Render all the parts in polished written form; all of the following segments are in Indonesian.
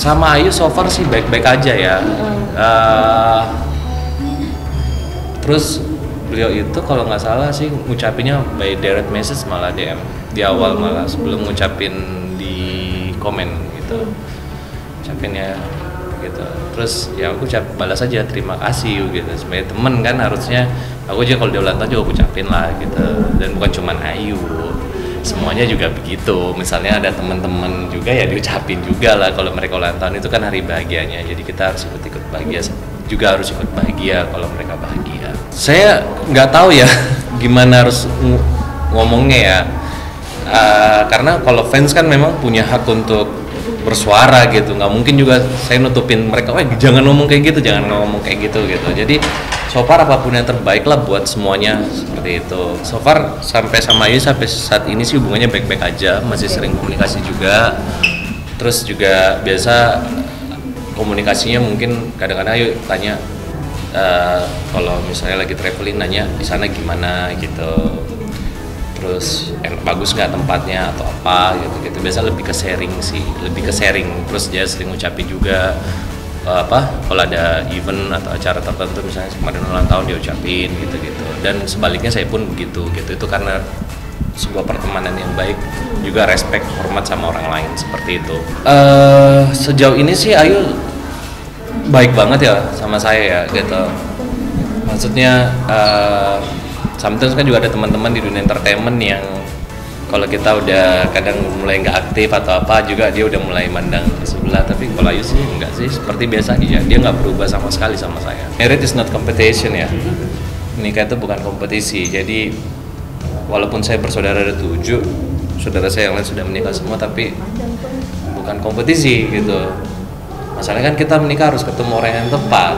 Sama Ayu so far sih baik-baik aja ya. Terus beliau itu kalau nggak salah sih ngucapinnya by direct message, malah DM di awal, malah sebelum ngucapin di komen gitu, ngucapinnya gitu. Terus ya aku balas aja terima kasih gitu, sebagai temen kan harusnya aku aja kalau dia ulang tahun juga aku ucapin lah gitu. Dan bukan cuman Ayu, semuanya juga begitu. Misalnya ada teman-teman juga ya diucapin juga lah kalau mereka ulang tahun, itu kan hari bahagianya. Jadi kita harus ikut bahagia juga, harus ikut bahagia kalau mereka bahagia. Saya nggak tahu ya gimana harus ngomongnya ya, karena kalau fans kan memang punya hak untuk bersuara gitu. Nggak mungkin juga saya nutupin mereka, jangan ngomong kayak gitu, jangan ngomong kayak gitu gitu. Jadi so far apapun yang terbaik lah buat semuanya, seperti itu. So far sampai sama Ayu sampai saat ini sih hubungannya baik-baik aja, masih sering komunikasi juga. Terus juga biasa komunikasinya mungkin kadang-kadang Ayu tanya, kalau misalnya lagi traveling nanya di sana gimana gitu. Terus bagus nggak tempatnya atau apa gitu. Biasa lebih ke sharing sih, lebih ke sharing. Terus dia sering ngucapin juga kalau ada event atau acara tertentu, misalnya kemarin ulang tahun dia ucapin gitu. Dan sebaliknya saya pun begitu gitu. Itu karena sebuah pertemanan yang baik, juga respect, hormat sama orang lain, seperti itu. Sejauh ini sih Ayu baik banget ya sama saya ya gitu. Maksudnya sometimes kan juga ada teman-teman di dunia entertainment yang kalau kita udah kadang mulai nggak aktif atau apa juga dia udah mulai mandang ke sebelah. Tapi kalau Ayu sih enggak sih, seperti biasa aja, dia nggak berubah sama sekali sama saya. Marriage is not competition ya, nikah itu bukan kompetisi. Jadi walaupun saya bersaudara ada 7, saudara saya yang lain sudah menikah semua, tapi bukan kompetisi gitu. Masalahnya kan kita menikah harus ketemu orang yang tepat,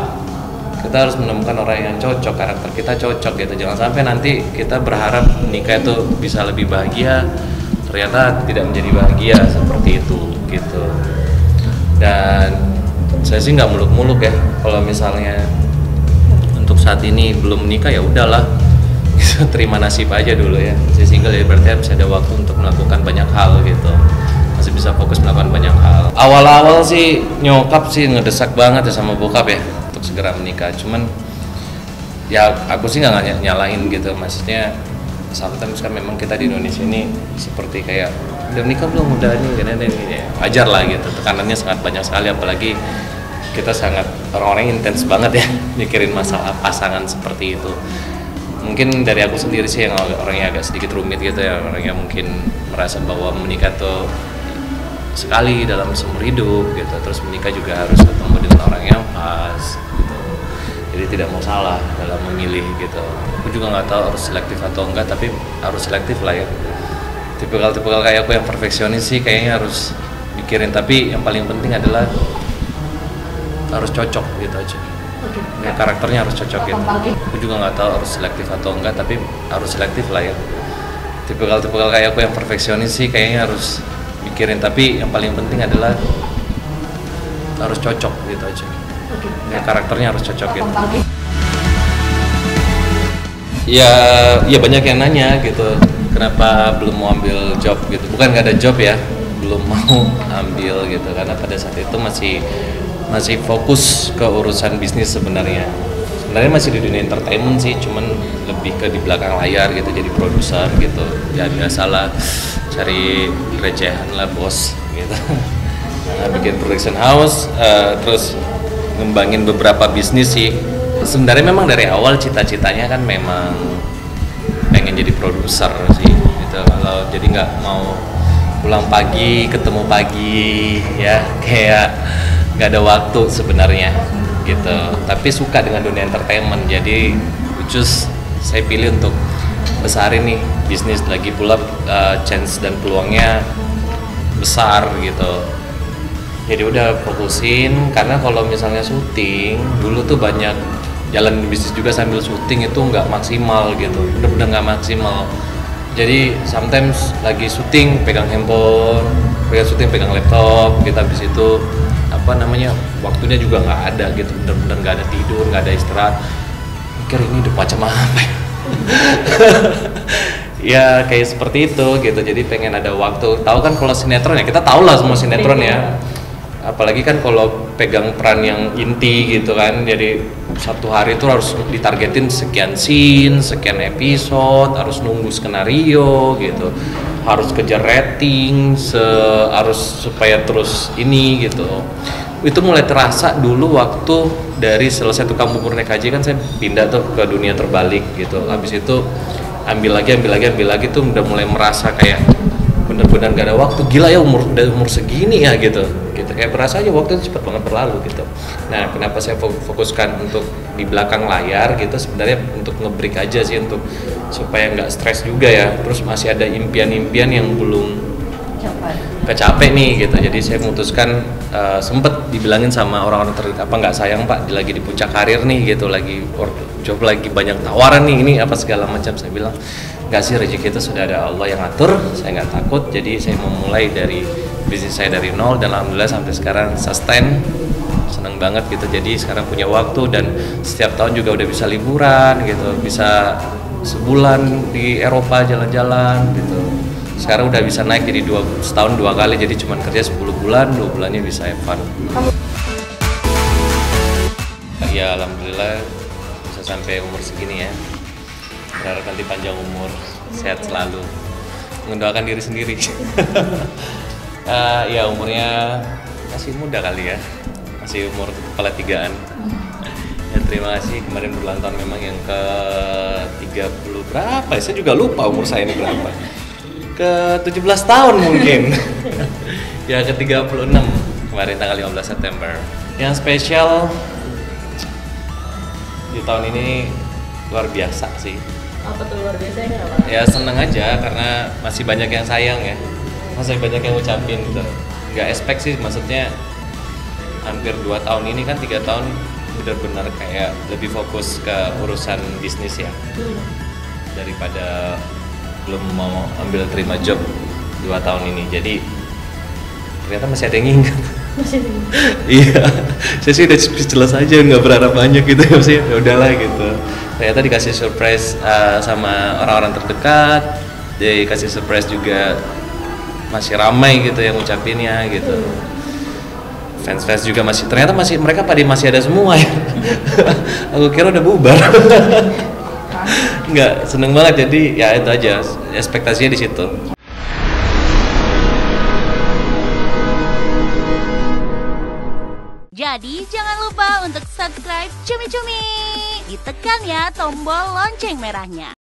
kita harus menemukan orang yang cocok, karakter kita cocok gitu. Jangan sampai nanti kita berharap nikah itu bisa lebih bahagia, ternyata tidak menjadi bahagia, seperti itu gitu. Dan saya sih nggak muluk-muluk ya, kalau misalnya untuk saat ini belum menikah ya udahlah, terima nasib aja dulu ya. Masih single ya berarti masih ada waktu untuk melakukan banyak hal gitu, masih bisa fokus melakukan banyak hal. Awal-awal sih nyokap sih ngedesak banget ya sama bokap ya untuk segera menikah. Cuman ya aku sih nggak nyalain gitu, maksudnya sometimes kan memang kita di Indonesia ini seperti kayak udah menikah belum, udah ini ya. Wajar lah gitu, tekanannya sangat banyak sekali, apalagi kita sangat orang-orang intens banget ya mikirin masalah pasangan seperti itu. Mungkin dari aku sendiri sih yang orangnya agak sedikit rumit gitu ya, orangnya mungkin merasa bahwa menikah tuh sekali dalam seumur hidup gitu, terus menikah juga harus ketemu dengan orang yang pas gitu. Jadi tidak mau salah dalam memilih gitu. Aku juga nggak tahu harus selektif atau enggak, tapi harus selektif lah ya. Tipikal kayak aku yang perfeksionis sih kayaknya harus mikirin, tapi yang paling penting adalah harus cocok gitu aja. Ya, karakternya harus cocok gitu. Aku juga nggak tahu harus selektif atau enggak, tapi harus selektif lah ya. Tipikal kayak aku yang perfeksionis sih kayaknya harus mikirin, tapi yang paling penting adalah harus cocok gitu aja. Ya, karakternya harus cocok gitu. Ya banyak yang nanya gitu, kenapa belum mau ambil job gitu. Bukan nggak ada job ya, belum mau ambil gitu, karena pada saat itu masih fokus ke urusan bisnis sebenarnya masih di dunia entertainment sih, cuman lebih ke di belakang layar gitu, jadi produser gitu ya, biasalah cari recehan lah bos gitu. Bikin production house, terus ngembangin beberapa bisnis sih. Sebenarnya memang dari awal cita-citanya kan memang pengen jadi produser sih gitu. Kalau jadi nggak mau pulang pagi ketemu pagi ya, kayak nggak ada waktu sebenarnya gitu. Tapi suka dengan dunia entertainment, jadi just saya pilih untuk besarin nih bisnis, lagi pula chance dan peluangnya besar gitu. Jadi udah fokusin, karena kalau misalnya syuting dulu tuh banyak jalan bisnis juga sambil syuting, itu nggak maksimal gitu, bener-bener nggak maksimal. Jadi sometimes lagi syuting pegang handphone, pegang laptop, kita habis itu waktunya juga nggak ada gitu, bener-bener nggak ada tidur, nggak ada istirahat, mikir ini udah macam apa ya. Ya kayak seperti itu gitu. Jadi pengen ada waktu, tahu kan kalau sinetron ya, kita tahu lah semua sinetron ya, apalagi kan kalau pegang peran yang inti gitu kan, jadi satu hari itu harus ditargetin sekian scene, sekian episode, harus nunggu skenario gitu, harus kejar rating, harus supaya terus ini gitu. Itu mulai terasa dulu waktu dari selesai Tukang Bubur Naik Haji kan saya pindah tuh ke dunia terbalik gitu. Habis itu ambil lagi tuh udah mulai merasa kayak bener-bener gak ada waktu, gila ya umur segini ya gitu kayak berasa aja waktu itu cepet banget berlalu gitu. Nah, kenapa saya fokuskan untuk di belakang layar gitu, sebenarnya untuk nge-break aja sih, untuk supaya nggak stres juga ya, terus masih ada impian-impian yang belum kecapek nih gitu. Jadi saya memutuskan, sempet dibilangin sama orang-orang terdekat, apa nggak sayang Pak, lagi di puncak karir nih gitu, lagi job lagi banyak tawaran nih, ini apa segala macam. Saya bilang nggak sih, rezeki itu sudah ada Allah yang atur, saya nggak takut. Jadi saya memulai dari bisnis saya dari nol, dan alhamdulillah sampai sekarang sustain, seneng banget gitu. Jadi sekarang punya waktu, dan setiap tahun juga udah bisa liburan gitu, bisa sebulan di Eropa jalan-jalan gitu. Sekarang udah bisa naik jadi setahun 2 kali, jadi cuman kerja 10 bulan, 2 bulannya bisa have fun. Ya alhamdulillah bisa sampai umur segini ya. Berharap nanti panjang umur, sehat selalu, mendoakan diri sendiri. Ya umurnya masih muda kali ya, masih umur kepala 3-an. Ya, terima kasih, kemarin berulang tahun memang yang ke 30 berapa ya, saya juga lupa umur saya ini berapa, ke 17 tahun mungkin. Ya ke 36 kemarin tanggal 15 September. Yang spesial di tahun ini luar biasa sih. Apa tuh luar biasanya kenapa? Ya seneng aja karena masih banyak yang sayang ya, masih banyak yang ngucapin gitu. Gak expect sih, maksudnya hampir 2 tahun ini kan, 3 tahun benar-benar kayak lebih fokus ke urusan bisnis ya, daripada belum mau ambil terima job 2 tahun ini. Jadi ternyata masih ada yang ingat. Iya, saya sih udah jelas aja, nggak berharap banyak gitu ya, sih ya udahlah gitu. Ternyata dikasih surprise sama orang-orang terdekat, dikasih surprise juga masih ramai gitu yang ngucapinnya gitu. Fans juga ternyata mereka masih ada semua ya. Aku kira udah bubar. Nggak, seneng banget. Jadi ya itu aja, ekspektasinya di situ. Jadi jangan lupa untuk subscribe Cumi Cumi. Ditekan ya tombol lonceng merahnya.